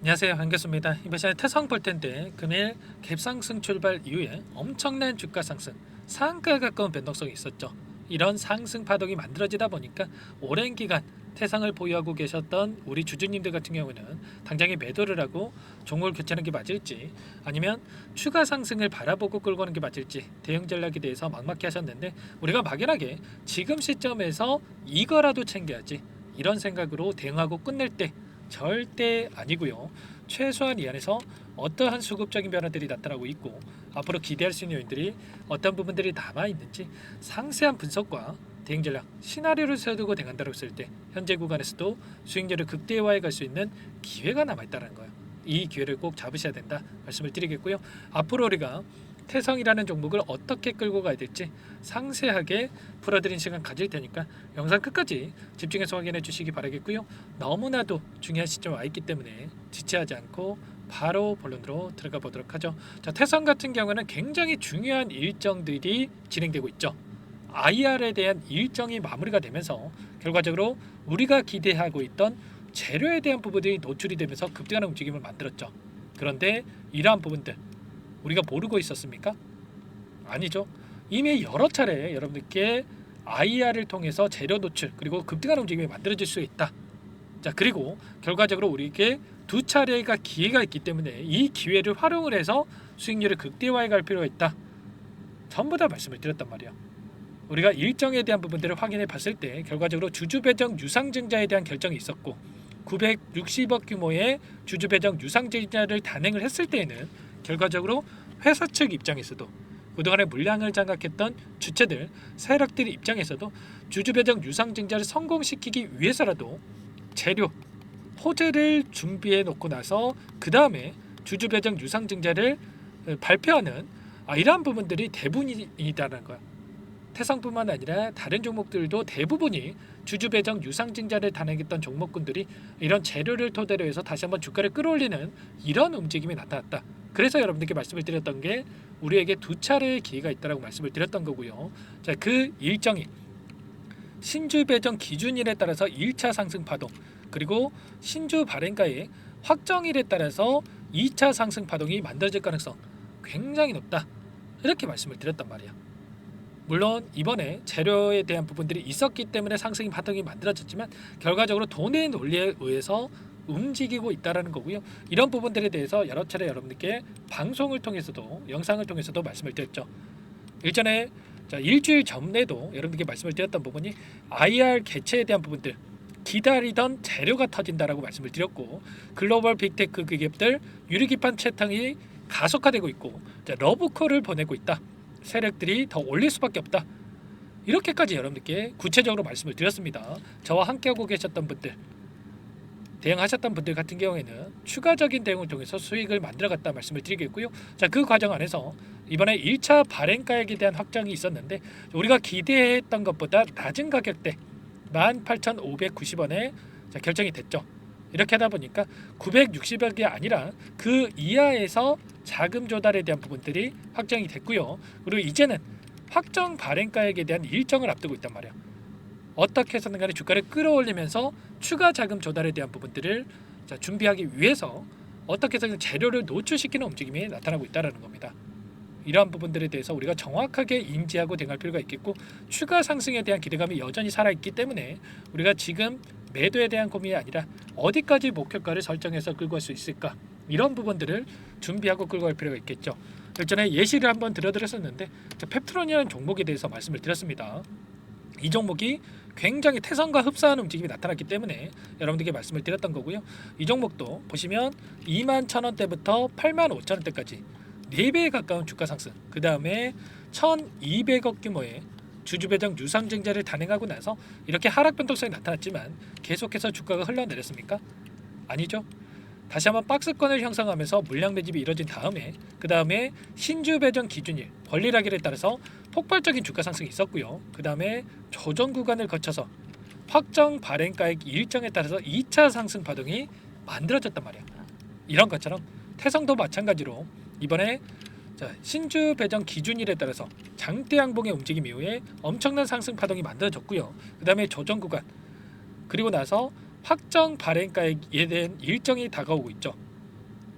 안녕하세요, 반갑습니다. 이번 시간에 태성 볼 텐데 금일 갭상승 출발 이후에 엄청난 주가 상승, 상한가에 가까운 변동성이 있었죠. 이런 상승 파동이 만들어지다 보니까 오랜 기간 태상을 보유하고 계셨던 우리 주주님들 같은 경우는 당장에 매도를 하고 종목을 교체하는 게 맞을지, 아니면 추가 상승을 바라보고 끌고 가는 게 맞을지 대응 전략에 대해서 막막해 하셨는데, 우리가 막연하게 지금 시점에서 이거라도 챙겨야지 이런 생각으로 대응하고 끝낼 때 절대 아니고요. 최소한 이 안에서 어떠한 수급적인 변화들이 나타나고 있고 앞으로 기대할 수 있는 요인들이 어떤 부분들이 남아 있는지 상세한 분석과 대응 전략, 시나리오를 세워두고 대응한다고 했을 때 현재 구간에서도 수익률을 극대화해 갈 수 있는 기회가 남아 있다는 거예요. 이 기회를 꼭 잡으셔야 된다 말씀을 드리겠고요. 앞으로 우리가 태성이라는 종목을 어떻게 끌고 가야 될지 상세하게 풀어드린 시간 가질 테니까 영상 끝까지 집중해서 확인해 주시기 바라겠고요. 너무나도 중요한 시점에 와 있기 때문에 지체하지 않고 바로 본론으로 들어가 보도록 하죠. 자, 태성 같은 경우는 굉장히 중요한 일정들이 진행되고 있죠. IR에 대한 일정이 마무리가 되면서 결과적으로 우리가 기대하고 있던 재료에 대한 부분들이 노출이 되면서 급등하는 움직임을 만들었죠. 그런데 이러한 부분들 우리가 모르고 있었습니까? 아니죠. 이미 여러 차례 여러분들께 IR을 통해서 재료 노출 그리고 급등하는 움직임이 만들어질 수 있다. 자, 그리고 결과적으로 우리에게 두 차례가 기회가 있기 때문에 이 기회를 활용을 해서 수익률을 극대화해 갈 필요가 있다. 전부 다 말씀을 드렸단 말이야. 우리가 일정에 대한 부분들을 확인해 봤을 때 결과적으로 주주 배정 유상증자에 대한 결정이 있었고 960억 규모의 주주 배정 유상증자를 단행을 했을 때에는 결과적으로 회사 측 입장에서도 그동안의 물량을 장악했던 주체들, 세력들 입장에서도 주주 배정 유상증자를 성공시키기 위해서라도 재료, 호재를 준비해 놓고 나서 그 다음에 주주 배정 유상증자를 발표하는 이러한 부분들이 대부분이다라는 거야. 태성뿐만 아니라 다른 종목들도 대부분이 주주 배정 유상증자를 단행했던 종목군들이 이런 재료를 토대로 해서 다시 한번 주가를 끌어올리는 이런 움직임이 나타났다. 그래서 여러분들께 말씀을 드렸던 게 우리에게 두 차례의 기회가 있다라고 말씀을 드렸던 거고요. 자, 그 일정이 신주 배정 기준일에 따라서 1차 상승 파동, 그리고 신주 발행가의 확정일에 따라서 2차 상승 파동이 만들어질 가능성 굉장히 높다. 이렇게 말씀을 드렸단 말이야. 물론 이번에 재료에 대한 부분들이 있었기 때문에 상승 파동이 만들어졌지만 결과적으로 돈의 논리에 의해서 움직이고 있다라는 거고요. 이런 부분들에 대해서 여러 차례 여러분들께 방송을 통해서도 영상을 통해서도 말씀을 드렸죠. 일전에 일주일 전에도 여러분들께 말씀을 드렸던 부분이 IR 개최에 대한 부분들 기다리던 재료가 터진다라고 말씀을 드렸고 글로벌 빅테크 기업들 유리기판 채팅이 가속화되고 있고 러브콜을 보내고 있다. 세력들이 더 올릴 수밖에 없다. 이렇게까지 여러분들께 구체적으로 말씀을 드렸습니다. 저와 함께하고 계셨던 분들, 대응하셨던 분들 같은 경우에는 추가적인 대응을 통해서 수익을 만들어갔다 말씀을 드리겠고요. 자, 그 과정 안에서 이번에 1차 발행가액에 대한 확정이 있었는데 우리가 기대했던 것보다 낮은 가격대 18,590원에 결정이 됐죠. 이렇게 하다 보니까 960억이 아니라 그 이하에서 자금 조달에 대한 부분들이 확정이 됐고요. 그리고 이제는 확정 발행가액에 대한 일정을 앞두고 있단 말이야. 어떻게 해서든 간에 주가를 끌어올리면서 추가 자금 조달에 대한 부분들을 준비하기 위해서 어떻게 해서든 재료를 노출시키는 움직임이 나타나고 있다는 겁니다. 이러한 부분들에 대해서 우리가 정확하게 인지하고 대응할 필요가 있겠고 추가 상승에 대한 기대감이 여전히 살아있기 때문에 우리가 지금 매도에 대한 고민이 아니라 어디까지 목표가를 설정해서 끌고 갈 수 있을까 이런 부분들을 준비하고 끌고 갈 필요가 있겠죠. 일전에 예시를 한번 들어드렸었는데 펩트론이라는 종목에 대해서 말씀을 드렸습니다. 이 종목이 굉장히 태성과 흡사한 움직임이 나타났기 때문에 여러분들께 말씀을 드렸던 거고요. 이 종목도 보시면 21,000원대부터 85,000원대까지 4배에 가까운 주가 상승, 그 다음에 1,200억 규모의 주주 배정 유상증자를 단행하고 나서 이렇게 하락 변동성이 나타났지만 계속해서 주가가 흘러내렸습니까? 아니죠. 다시 한번 박스권을 형성하면서 물량 매집이 이뤄진 다음에 그 다음에 신주 배정 기준일 권리락일에 따라서 폭발적인 주가 상승이 있었고요. 그 다음에 조정 구간을 거쳐서 확정 발행가액 일정에 따라서 2차 상승 파동이 만들어졌단 말이야. 이런 것처럼 태성도 마찬가지로 이번에 신주 배정 기준일에 따라서 장대 양봉의 움직임 이후에 엄청난 상승 파동이 만들어졌고요. 그 다음에 조정 구간 그리고 나서 확정 발행가액에 대한 일정이 다가오고 있죠.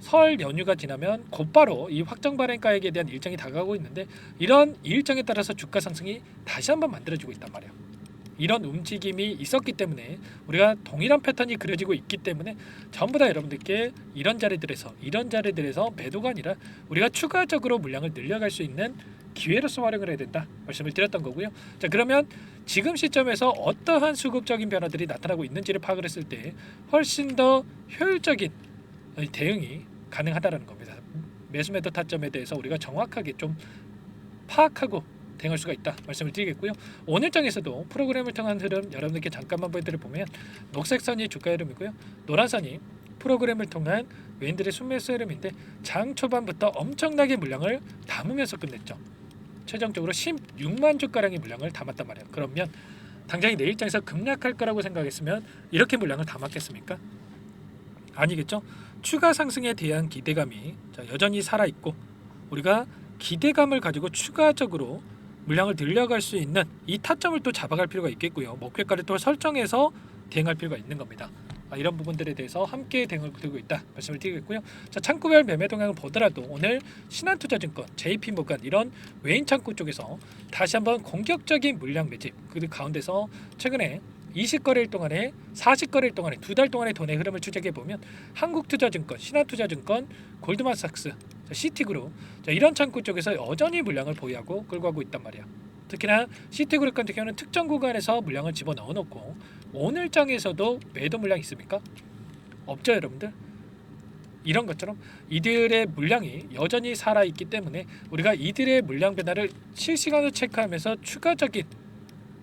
설 연휴가 지나면 곧바로 이 확정 발행가액에 대한 일정이 다가오고 있는데 이런 일정에 따라서 주가 상승이 다시 한번 만들어지고 있단 말이에요. 이런 움직임이 있었기 때문에 우리가 동일한 패턴이 그려지고 있기 때문에 전부 다 여러분들께 이런 자리들에서 매도가 아니라 우리가 추가적으로 물량을 늘려갈 수 있는 기회로서 활용을 해야 된다 말씀을 드렸던 거고요. 자, 그러면 지금 시점에서 어떠한 수급적인 변화들이 나타나고 있는지를 파악을 했을 때 훨씬 더 효율적인 대응이 가능하다는 겁니다. 매수 매도 타점에 대해서 우리가 정확하게 좀 파악하고 대응할 수가 있다 말씀을 드리겠고요. 오늘 장에서도 프로그램을 통한 흐름 여러분들께 잠깐만 보여드려보면 녹색 선이 주가 흐름이고요. 노란 선이 프로그램을 통한 외인들의 순매수 흐름인데 장 초반부터 엄청나게 물량을 담으면서 끝냈죠. 최종적으로 16만 주가량의 물량을 담았단 말이에요. 그러면 당장이 내일장에서 급락할 거라고 생각했으면 이렇게 물량을 담았겠습니까? 아니겠죠. 추가 상승에 대한 기대감이 여전히 살아있고 우리가 기대감을 가지고 추가적으로 물량을 늘려갈 수 있는 이 타점을 또 잡아갈 필요가 있겠고요. 목표가를 또 설정해서 대응할 필요가 있는 겁니다. 이런 부분들에 대해서 함께 대응을 드리고 있다 말씀을 드리겠고요. 자, 창구별 매매 동향을 보더라도 오늘 신한투자증권, JP모간 이런 외인 창구 쪽에서 다시 한번 공격적인 물량 매집 그 가운데서 최근에 20거래일 동안에 40거래일 동안에 2달 동안의 돈의 흐름을 추적해 보면 한국투자증권, 신한투자증권, 골드만삭스, 시티그룹 이런 창구 쪽에서 여전히 물량을 보유하고 끌고 가고 있단 말이야. 특히나 시티그룹 같은 경우는 특정 구간에서 물량을 집어넣어 놓고 오늘 장에서도 매도 물량 있습니까? 없죠, 여러분들. 이런 것처럼 이들의 물량이 여전히 살아있기 때문에 우리가 이들의 물량 변화를 실시간으로 체크하면서 추가적인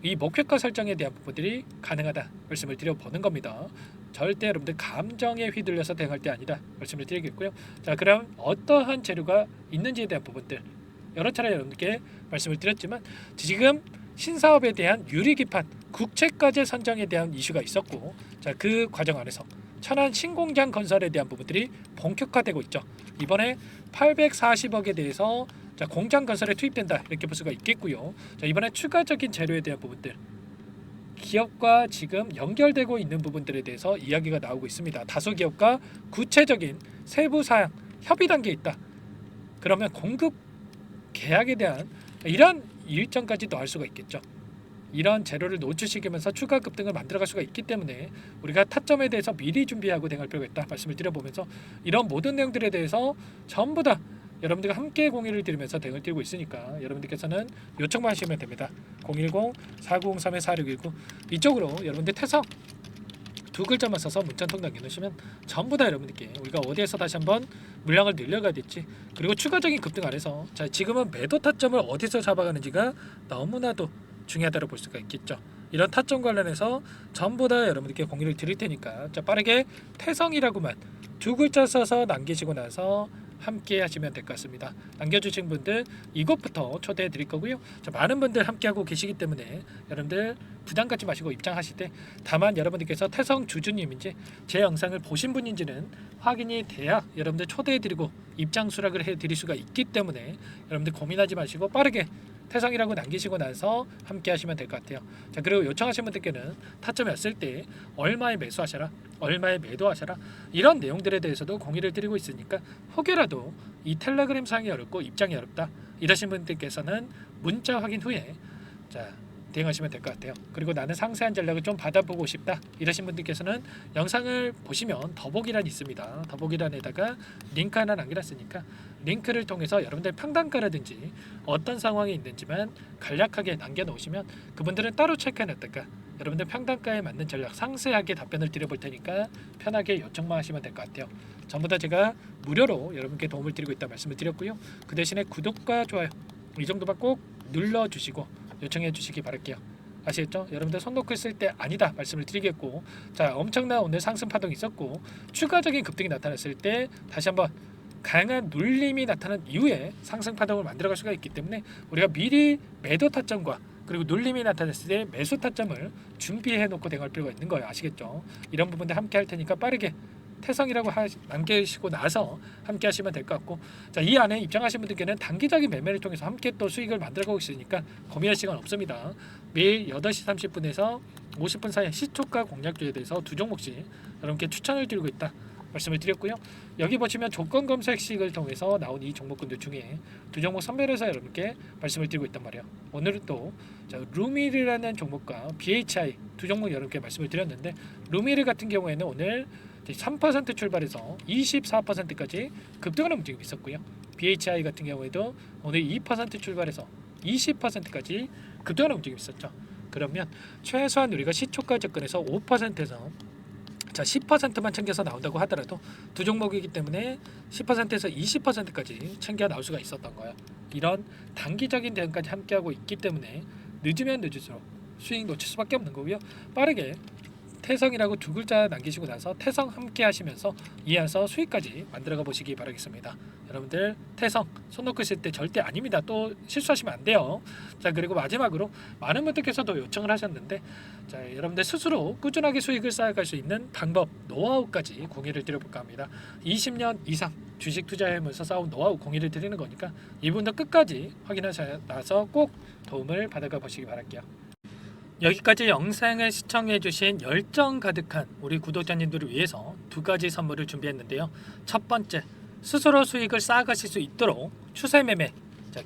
이 목표가 설정에 대한 부분들이 가능하다 말씀을 드려보는 겁니다. 절대 여러분들 감정에 휘둘려서 대응할 때 아니다 말씀을 드리겠고요. 자, 그럼 어떠한 재료가 있는지에 대한 부분들 여러 차례 여러분들께 말씀을 드렸지만 지금 신사업에 대한 유리기판 국채과제 선정에 대한 이슈가 있었고 자, 그 과정 안에서 천안 신공장 건설에 대한 부분들이 본격화되고 있죠. 이번에 840억에 대해서 자, 공장 건설에 투입된다 이렇게 볼 수가 있겠고요. 자, 이번에 추가적인 재료에 대한 부분들 기업과 지금 연결되고 있는 부분들에 대해서 이야기가 나오고 있습니다. 다수 기업과 구체적인 세부 사항 협의 단계에 있다. 그러면 공급 계약에 대한 이런 일정까지 더할 수가 있겠죠. 이런 재료를 노출시키면서 추가 급등을 만들어갈 수가 있기 때문에 우리가 타점에 대해서 미리 준비하고 대응할 필요가 있다 말씀을 드려보면서 이런 모든 내용들에 대해서 전부 다 여러분들과 함께 공유를 드리면서 대응을 드리고 있으니까 여러분들께서는 요청만 하시면 됩니다. 010-4903-4619 이쪽으로 여러분들 태성 두 글자만 써서 문자 통 남겨놓으시면 전부 다 여러분들께 우리가 어디에서 다시 한번 물량을 늘려가야 될지 그리고 추가적인 급등 안에서 자, 지금은 매도 타점을 어디서 잡아가는지가 너무나도 중요하다고 볼 수가 있겠죠. 이런 타점 관련해서 전부 다 여러분들께 공유를 드릴 테니까 자, 빠르게 태성이라고만 두 글자 써서 남기시고 나서 함께 하시면 될 것 같습니다. 남겨주신 분들 이것부터 초대해 드릴 거고요. 자, 많은 분들 함께 하고 계시기 때문에 여러분들 부담 갖지 마시고 입장하실 때 다만 여러분들께서 태성 주주님인지 제 영상을 보신 분인지는 확인이 돼야 여러분들 초대해 드리고 입장 수락을 해 드릴 수가 있기 때문에 여러분들 고민하지 마시고 빠르게 태성이라고 남기시고 나서 함께 하시면 될 것 같아요. 자, 그리고 요청하신 분들께는 타점이 왔을 때 얼마에 매수하셔라, 얼마에 매도하셔라 이런 내용들에 대해서도 공유를 드리고 있으니까 혹여라도 이 텔레그램 사용이 어렵고 입장이 어렵다 이러신 분들께서는 문자 확인 후에 자 대응하시면 될 것 같아요. 그리고 나는 상세한 전략을 좀 받아보고 싶다 이러신 분들께서는 영상을 보시면 더보기란이 있습니다. 더보기란에다가 링크 하나 남겨놨으니까 링크를 통해서 여러분들 평단가라든지 어떤 상황이 있는지만 간략하게 남겨놓으시면 그분들은 따로 체크해놨다가 여러분들 평단가에 맞는 전략 상세하게 답변을 드려볼 테니까 편하게 요청만 하시면 될 것 같아요. 전부 다 제가 무료로 여러분께 도움을 드리고 있다 말씀을 드렸고요. 그 대신에 구독과 좋아요 이 정도만 꼭 눌러주시고 요청해 주시기 바랄게요. 아시겠죠? 여러분들 손 놓고 있을 때 아니다 말씀을 드리겠고 자 엄청난 오늘 상승 파동이 있었고 추가적인 급등이 나타났을 때 다시 한번 강한 눌림이 나타난 이후에 상승 파동을 만들어갈 수가 있기 때문에 우리가 미리 매도 타점과 그리고 눌림이 나타났을 때 매수 타점을 준비해 놓고 대응할 필요가 있는 거예요. 아시겠죠? 이런 부분들 함께 할 테니까 빠르게 태성이라고 남기시고 나서 함께 하시면 될 것 같고 자, 이 안에 입장하신 분들께는 단기적인 매매를 통해서 함께 또 수익을 만들어가고 있으니까 고민할 시간 없습니다. 매일 8시 30분에서 50분 사이 시초가 공략주에 대해서 두 종목씩 여러분께 추천을 드리고 있다 말씀을 드렸고요. 여기 보시면 조건 검색식을 통해서 나온 이 종목군들 중에 두 종목 선별해서 여러분께 말씀을 드리고 있단 말이에요. 오늘은 또 루밀이라는 종목과 BHI 두 종목 여러분께 말씀을 드렸는데, 루밀 같은 경우에는 오늘 3% 출발해서 24%까지 급등하는 움직임이 있었고요. BHI 같은 경우에도 오늘 2% 출발해서 20%까지 급등하는 움직임이 있었죠. 그러면 최소한 우리가 시초가 접근해서 5%에서 10%만 챙겨서 나온다고 하더라도 두 종목이기 때문에 10%에서 20%까지 챙겨 나올 수가 있었던 거예요. 이런 단기적인 대응까지 함께하고 있기 때문에 늦으면 늦을수록 수익 놓칠 수밖에 없는 거고요. 빠르게 태성이라고 두 글자 남기시고 나서 태성 함께 하시면서 이어서 수익까지 만들어가 보시기 바라겠습니다. 여러분들 태성 손 놓고 있을 때 절대 아닙니다. 또 실수하시면 안 돼요. 자, 그리고 마지막으로 많은 분들께서도 요청을 하셨는데, 자, 여러분들 스스로 꾸준하게 수익을 쌓아갈 수 있는 방법, 노하우까지 공유를 드려볼까 합니다. 20년 이상 주식 투자하면서 쌓은 노하우 공유를 드리는 거니까 이분도 끝까지 확인하셔서 꼭 도움을 받아가 보시기 바랄게요. 여기까지 영상을 시청해주신 열정 가득한 우리 구독자님들을 위해서 두 가지 선물을 준비했는데요. 첫 번째, 스스로 수익을 쌓아가실 수 있도록 추세 매매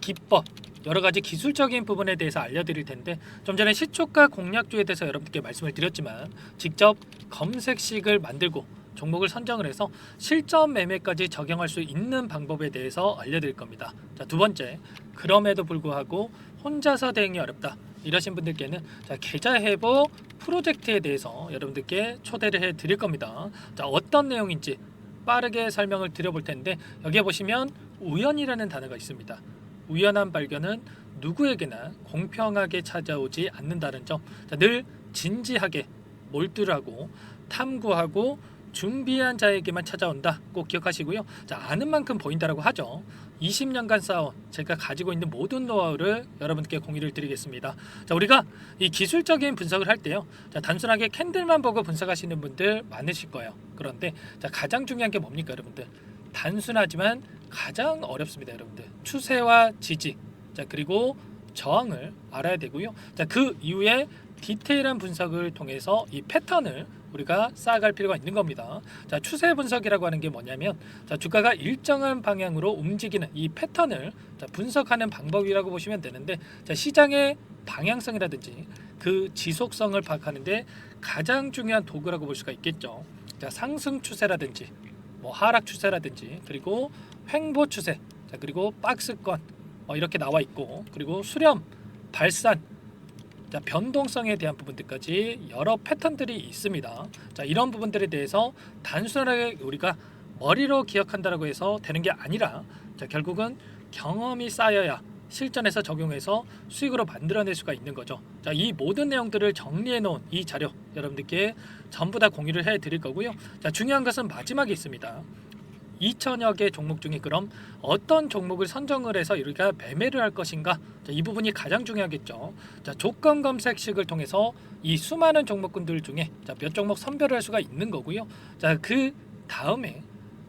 기법, 여러 가지 기술적인 부분에 대해서 알려드릴 텐데, 좀 전에 시초가 공략주에 대해서 여러분께 말씀을 드렸지만 직접 검색식을 만들고 종목을 선정을 해서 실전 매매까지 적용할 수 있는 방법에 대해서 알려드릴 겁니다. 자, 두 번째, 그럼에도 불구하고 혼자서 대응이 어렵다 이러신 분들께는 계좌 회복 프로젝트에 대해서 여러분들께 초대를 해 드릴 겁니다. 자, 어떤 내용인지 빠르게 설명을 드려볼 텐데, 여기에 보시면 우연이라는 단어가 있습니다. 우연한 발견은 누구에게나 공평하게 찾아오지 않는다는 점, 늘 진지하게 몰두하고 탐구하고 준비한 자에게만 찾아온다. 꼭 기억하시고요. 자, 아는 만큼 보인다라고 하죠. 20년간 쌓아온 제가 가지고 있는 모든 노하우를 여러분께 공유를 드리겠습니다. 자, 우리가 이 기술적인 분석을 할 때요, 자, 단순하게 캔들만 보고 분석하시는 분들 많으실 거예요. 그런데 자, 가장 중요한 게 뭡니까, 여러분들? 단순하지만 가장 어렵습니다, 여러분들. 추세와 지지, 자, 그리고 저항을 알아야 되고요. 자, 그 이후에 디테일한 분석을 통해서 이 패턴을 우리가 쌓아갈 필요가 있는 겁니다. 자, 추세 분석이라고 하는 게 뭐냐면, 자, 주가가 일정한 방향으로 움직이는 이 패턴을 분석하는 방법이라고 보시면 되는데, 자, 시장의 방향성이라든지 그 지속성을 파악하는데 가장 중요한 도구라고 볼 수가 있겠죠. 자, 상승 추세라든지 하락 추세라든지, 그리고 횡보 추세, 자, 그리고 박스권 이렇게 나와 있고, 그리고 수렴, 발산, 자, 변동성에 대한 부분들까지 여러 패턴들이 있습니다. 자, 이런 부분들에 대해서 단순하게 우리가 머리로 기억한다라고 해서 되는 게 아니라, 자, 결국은 경험이 쌓여야 실전에서 적용해서 수익으로 만들어낼 수가 있는 거죠. 자, 이 모든 내용들을 정리해 놓은 이 자료 여러분들께 전부 다 공유를 해 드릴 거고요. 자, 중요한 것은 마지막에 있습니다. 2천여 개 종목 중에 그럼 어떤 종목을 선정을 해서 우리가 매매를 할 것인가? 자, 이 부분이 가장 중요하겠죠. 자, 조건 검색식을 통해서 이 수많은 종목군들 중에 몇 종목 선별을 할 수가 있는 거고요. 자, 그 다음에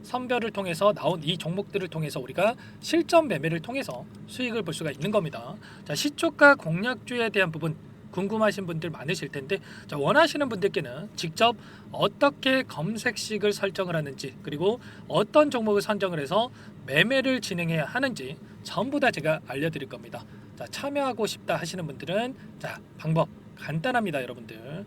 선별을 통해서 나온 이 종목들을 통해서 우리가 실전 매매를 통해서 수익을 볼 수가 있는 겁니다. 자, 시초가 공략주에 대한 부분 궁금하신 분들 많으실 텐데, 자, 원하시는 분들께는 직접 어떻게 검색식을 설정을 하는지, 그리고 어떤 종목을 선정을 해서 매매를 진행해야 하는지 전부 다 제가 알려드릴 겁니다. 자, 참여하고 싶다 하시는 분들은 자, 방법 간단합니다, 여러분들.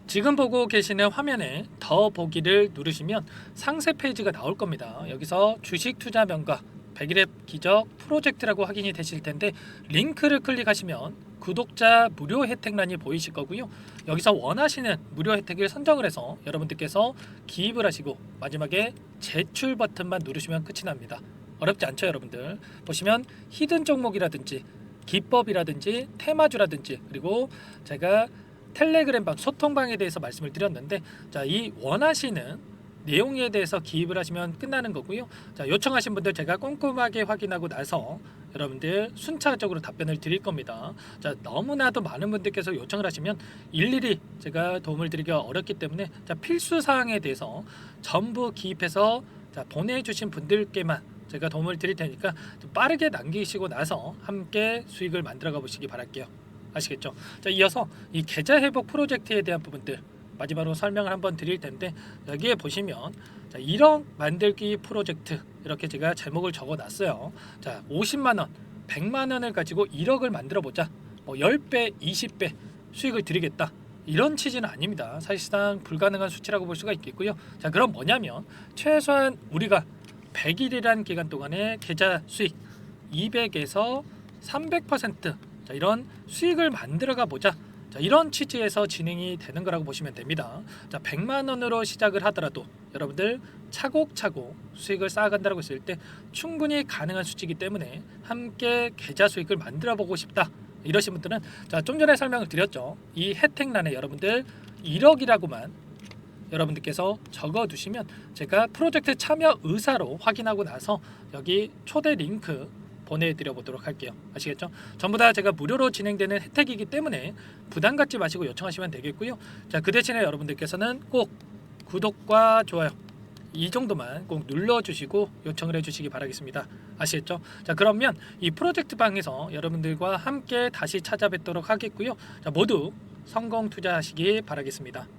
지금 보고 계시는 화면에 더 보기를 누르시면 상세 페이지가 나올 겁니다. 여기서 주식 투자 명가 100일의 기적 프로젝트라고 확인이 되실 텐데, 링크를 클릭하시면 구독자 무료 혜택란이 보이실 거고요. 여기서 원하시는 무료 혜택을 선정을 해서 여러분들께서 기입을 하시고 마지막에 제출 버튼만 누르시면 끝이 납니다. 어렵지 않죠, 여러분들? 보시면 히든 종목이라든지 기법이라든지 테마주라든지, 그리고 제가 텔레그램방 소통방에 대해서 말씀을 드렸는데, 자, 이 원하시는 내용에 대해서 기입을 하시면 끝나는 거고요. 자, 요청하신 분들 제가 꼼꼼하게 확인하고 나서 여러분들 순차적으로 답변을 드릴 겁니다. 자, 너무나도 많은 분들께서 요청을 하시면 일일이 제가 도움을 드리기가 어렵기 때문에, 자, 필수 사항에 대해서 전부 기입해서 자, 보내주신 분들께만 제가 도움을 드릴 테니까 좀 빠르게 남기시고 나서 함께 수익을 만들어가 보시기 바랄게요. 아시겠죠? 자, 이어서 이 계좌 회복 프로젝트에 대한 부분들 마지막으로 설명을 한번 드릴 텐데 여기에 보시면 자, 1억 만들기 프로젝트 이렇게 제가 제목을 적어 놨어요. 자, 50만 원, 100만 원을 가지고 1억을 만들어 보자. 뭐 10배, 20배 수익을 드리겠다. 이런 취지는 아닙니다. 사실상 불가능한 수치라고 볼 수가 있겠고요. 자, 그럼 뭐냐면 최소한 우리가 100일이란 기간 동안에 계좌 수익 200에서 300% 자, 이런 수익을 만들어가 보자. 자, 이런 취지에서 진행이 되는 거라고 보시면 됩니다. 자, 100만 원으로 시작을 하더라도 여러분들 차곡차곡 수익을 쌓아간다고 했을 때 충분히 가능한 수치이기 때문에 함께 계좌 수익을 만들어 보고 싶다. 이러신 분들은 자, 좀 전에 설명을 드렸죠. 이 혜택란에 여러분들 1억이라고만 여러분들께서 적어 두시면 제가 프로젝트 참여 의사로 확인하고 나서 여기 초대 링크 보내드려 보도록 할게요. 아시겠죠? 전부 다 제가 무료로 진행되는 혜택이기 때문에 부담 갖지 마시고 요청하시면 되겠고요. 자, 그 대신에 여러분들께서는 꼭 구독과 좋아요 이 정도만 꼭 눌러주시고 요청을 해주시기 바라겠습니다. 아시겠죠? 자, 그러면 이 프로젝트 방에서 여러분들과 함께 다시 찾아뵙도록 하겠고요. 자, 모두 성공 투자하시기 바라겠습니다.